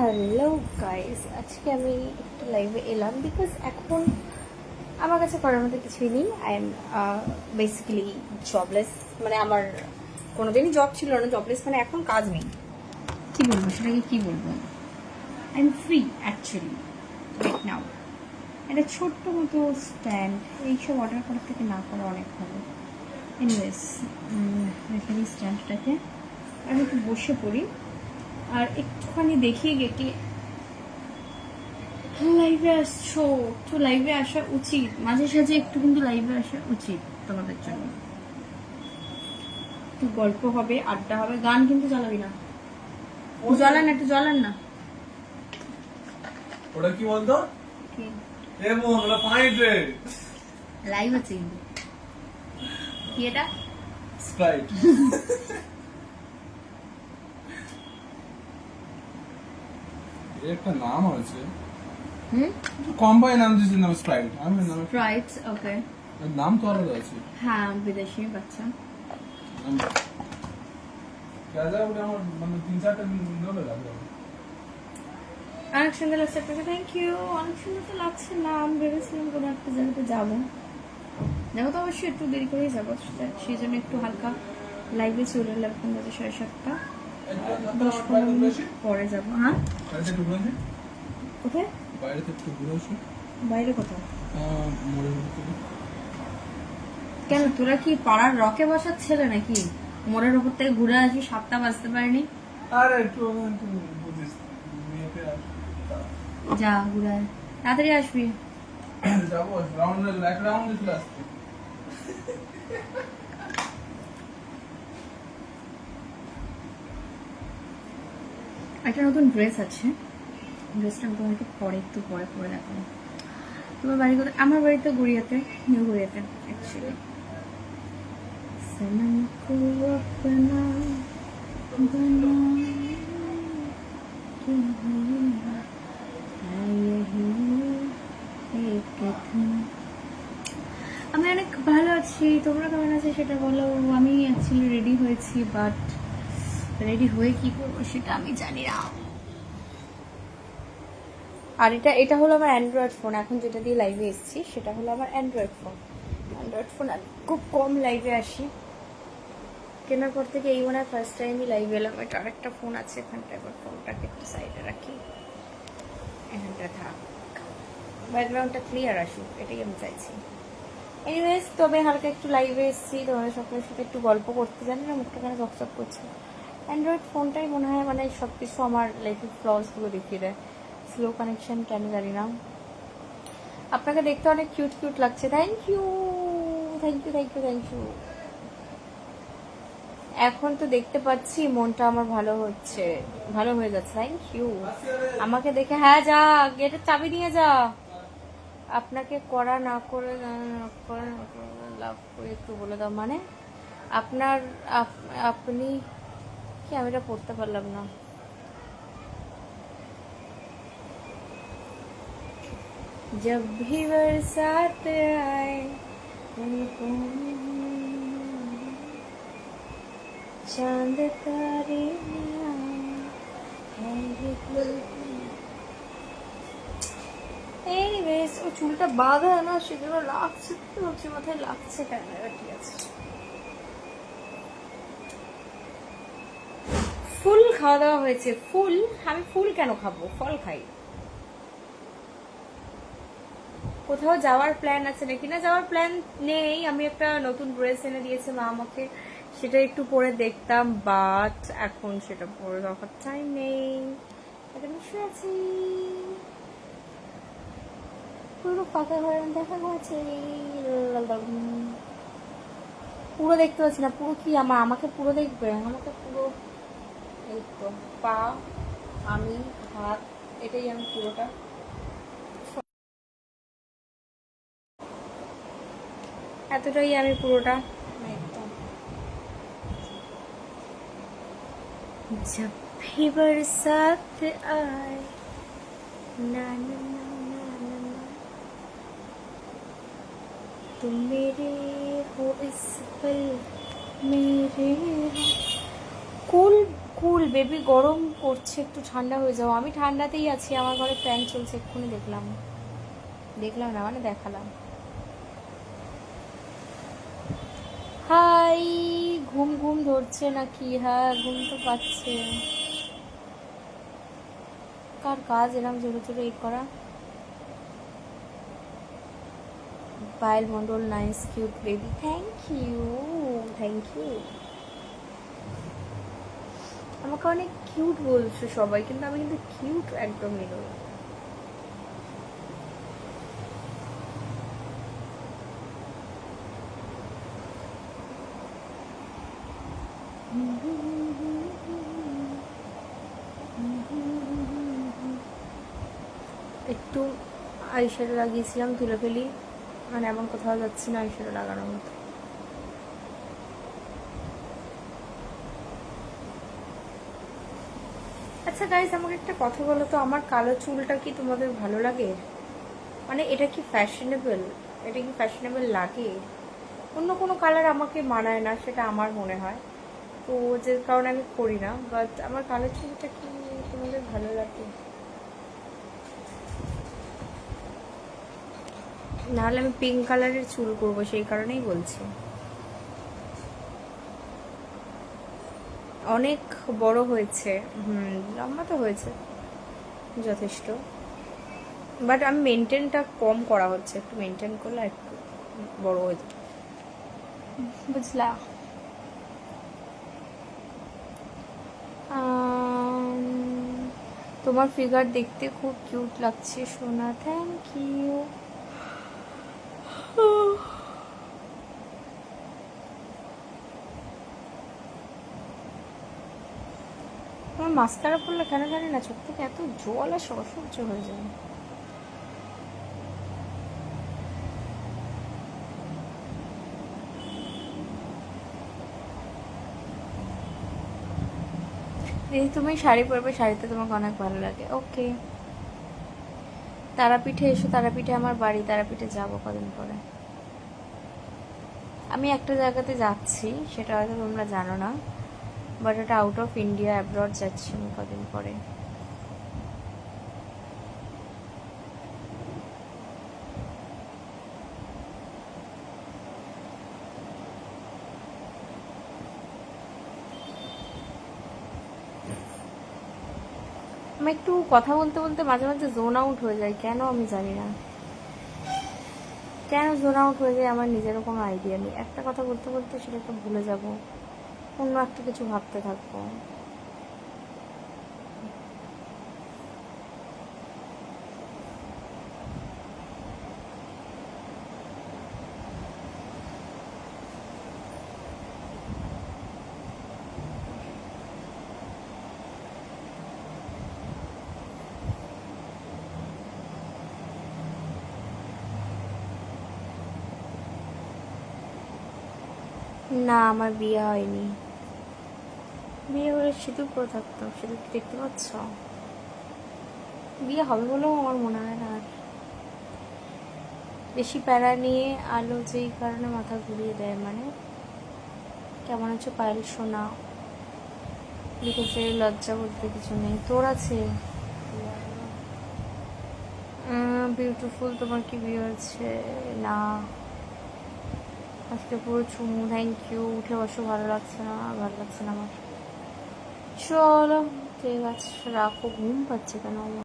Hello guys, আজকে আমি একটু লাইভে এলাম বিকজ এখন আমার কাছে করার মতো কিছুই নেই। আই এম বেসিক্যালি জবলেস, মানে আমার কোনোদিনই জব ছিল না। জবলেস মানে এখন কাজ নেই, কি বলবো সেটাকে, কি বলবো, I am free actually right now. একটা ছোট্ট মতো স্ট্যান্ড, এইসব অর্ডার করার থেকে না করা অনেক ভালো। এনিওয়েজ, এখানে স্ট্যান্ডটাকে আমি একটু বসে পড়ি আর একটুখানি দেখিয়ে গেটে লাইভে আসছো। একটু লাইভে আসা উচিত, মাঝে সাঝে একটু কিন্তু লাইভে আসা উচিত তোমাদের জন্য। একটু গল্প হবে, আড্ডা হবে, গান কিন্তু চালাবি না। জ্বলান না, একটু জ্বলান না। ওটা কি বলতো? কি এ মোহন, ওটা পয়েন্ট রে। লাইভ আছে কিন্তু। কি এটা? স্প্রাইট। এর একটা নাম আছে। কোম্পানি নাম দিয়েছে, নাম স্প্রাইট। আমি নাম স্প্রাইট, ওকে। এর নাম তো আলাদা আছে। হ্যাঁ, বিদেশি বাচ্চা। কাজা ওটা আমার মানে 3-4টা লোকে লাগবে। অনেক সুন্দর লাগছে আপনাকে, থ্যাংক ইউ। অনেক সুন্দর তো লাগছে না, আমি ভেবেছিলাম কোনো একটা জায়গাতে যাবো। যাবো তো অবশ্যই, একটু দেরি করেই যাবো, সেই জন্য একটু হালকা লাইভে চলে এলাম। এখন বাজে 7:30, 10-15 মিনিট পরে যাবো। হ্যাঁ, বাইরে একটু ঘুরে আসি। কোথায়? বাইরে একটু ঘুরে আসি। বাইরে কোথায়? মোড়ের ভিতরে। কেন, তোরা কি পাড়ার রকে বসার ছেলে নাকি? মোড়ের ওপর থেকে ঘুরে আসবি, 7টা বাজতে পারেনি। আরে একটু বুঝিস, মেয়েকে যা ঘুরে আয়, তাড়াতাড়ি আসবি। যাবো রাউন্ড, এক রাউন্ড চলে আসছে। একটা নতুন ড্রেস আছে, ড্রেসটা আমি তোমাকে পরে একটু পরে পরে দেখাবো। তোমার বাড়ি কোথায়? আমার বাড়িতে গড়িয়াতে, নিউ গড়িয়াতে অ্যাকচুয়ালি। सनम को अपना बना के होना है यही एक दिन। আমি অনেক ভালো আছি, তোমরা কেমন আছো সেটা বলো। আমি অ্যাকচুয়ালি রেডি হয়েছি, বাট রেডি হয়ে কি করবো সেটা আমি জানি না। আর এটা হলো আমার অ্যান্ড্রয়েড ফোন, এখন যেটা দিয়ে লাইভে এসেছি সেটা হলো আমার অ্যান্ড্রয়েড ফোন। অ্যান্ড্রয়েড ফোন আমি খুব কম লাইভে আসি, কেনার পর থেকে এই মনে হয় ফার্স্ট টাইমই লাইভ এলাম। এটা আরেকটা ফোন আছে এখানটা, এবার ফোনটাকে একটু সাইডে রাখি, এখানটা থাক, ব্যাকগ্রাউন্ডটা ক্লিয়ার আসুক, এটাই আমি চাইছি। এনিওয়েজ, তবে হালকা একটু লাইভে এসেছি, তোমাদের সকলের সাথে একটু গল্প করতে, জানি না মুখটা কেন চকচক করছে। অ্যান্ড্রয়েড ফোনটাই মনে হয় মানে সব কিছু আমার লাইফের ফ্লসগুলো দেখিয়ে দেয়। স্লো কানেকশন কেন জানি না। আপনাকে দেখতে অনেক কিউট কিউট লাগছে, thank you thank you thank you thank you. এখন তো দেখতে পাচ্ছি মনটা আমার ভালো হচ্ছে, ভালো হয়ে যাচ্ছে, থ্যাংক ইউ। আমাকে দেখে, হ্যাঁ যা, গেটের চাবি নিয়ে যা। আপনাকে করা না করে লাভ করে একটু বলে দাও, মানে আপনার আপনি কি, আমি এটা পড়তে পারলাম না। जब भी बरसात आए उनको चांद तारे এনিওয়েজ, ও চুলটা বাঁধা না, সেগুলো লাগছে তো, হচ্ছে মাথায় লাগছে কেন, ঠিক আছে। ফুল খাওয়া দাওয়া হয়েছে, ফুল, আমি ফুল কেন খাবো, ফল খাই। কোথাও যাওয়ার প্ল্যান আছে নাকি? না, যাওয়ার প্ল্যান নেই। আমি একটা নতুন ড্রেস এনে দিয়েছে মা আমাকে, সেটা একটু পরে দেখতাম, বাট এখন সেটা পরে দেখার টাইম নেই, এখন শুয়ে আছি পুরো ফাঁকা ঘরে, দেখা আছে পুরো দেখতে পাচ্ছি না। পুরো কি আমাকে পুরো দেখবে? আমাকে পুরো এই তো পা, আমি, হাত, এটাই আমি পুরোটা, এতটাই আমি পুরোটা একদম। जब भी बरसात आए ना ना ना ना ना ना, तुम मेरे हो इस पल मेरे हो। कुल কুল বেবি, গরম করছে, একটু ঠান্ডা হয়ে যাও। আমি ঠান্ডাতেই আছি, আমার ঘরে ফ্যান চলছে, এক্ষুনি দেখলাম না মানে দেখালাম। হাই, ঘুম ঘুম ধরছে নাকি? হ্যাঁ, ঘুম তো পাচ্ছে। কার কাজ এরকম জোরে জোরে এই করা? Payel Mondal, nice cute baby, thank you, thank you. আমাকে অনেক কিউট বলছো সবাই, কিন্তু আমি কিন্তু কিউট একদমই নই। একটু আইশ্যাডো লাগিয়েছিলাম, তুলে ফেলি, মানে এমন কোথাও যাচ্ছি না আইশ্যাডো লাগানোর মতো। আচ্ছা গাইস, আমাকে একটা কথা বলো তো, আমার কালো চুলটা কি তোমাদের ভালো লাগে? মানে এটা কি ফ্যাশনেবল? এটা কি ফ্যাশনেবল লাগে? অন্য কোনো কালার আমাকে মানায় না, সেটা আমার মনে হয়, তো যে কারণে আমি করি না। বাট আমার কালো চুলটা কি তোমাদের ভালো লাগে? নাহলে আমি পিঙ্ক কালারের চুল করবো, সেই কারণেই বলছি। অনেক বড় হয়েছে, লম্বা তো হয়েছে যথেষ্ট, বাট আমি মেনটেনটা কম করা হচ্ছে, একটু মেনটেন করলে একটু বড় হয়ে যাবে, বুঝলা? তোমার ফিগার দেখতে খুব কিউট লাগছে সোনা, থ্যাংক ইউ। আমার মাস্কারা পরলে কেন জানি না চোখ থেকে এত জল আসে, অসহ্য হয়ে যায়। দিদি তুমি শাড়ি পরবে, শাড়িতে তোমাকে অনেক ভালো লাগে, ওকে। তারাপীঠে এসো, তারাপীঠে আমার বাড়ি, তারাপীঠে যাবো কদিন পরে। আমি একটা জায়গাতে যাচ্ছি, সেটা হয়তো তোমরা জানো না, বাট এটা আউট অফ ইন্ডিয়া, অ্যাব্রড যাচ্ছি আমি কদিন পরে। আমি একটু কথা বলতে বলতে মাঝে মাঝে জোন আউট হয়ে যায়, কেন আমি জানি না কেন জোন আউট হয়ে যায়, আমার নিজেরও কোনো আইডিয়া নেই। একটা কথা বলতে বলতে সেটাকে ভুলে যাব, অন্য একটা কিছু ভাবতে থাকবো। না, আমার বিয়ে হয়নি। বিয়ে হলে সিঁদুর পরে থাকতাম, সিঁদুর কি দেখতে পাচ্ছ? বিয়ে হবে বলেও আমার মনে হয় না। আর বেশি প্যারা নিয়ে আলো যেই কারণে মাথা ঘুরিয়ে দেয়, মানে কেমন আছো পায়েল সোনা, লিখেছে লজ্জা বলতে কিছু নেই, তোর আছে? বিউটিফুল, তোমার কি বিয়ে হয়েছে? না, আজকে পুরো চুমু, থ্যাংক ইউ। উঠে বসো, ভালো লাগছে না, ভালো লাগছে না আমার। চলো ঠিক আছে, রাখো, ঘুম পাচ্ছে কেন আমার?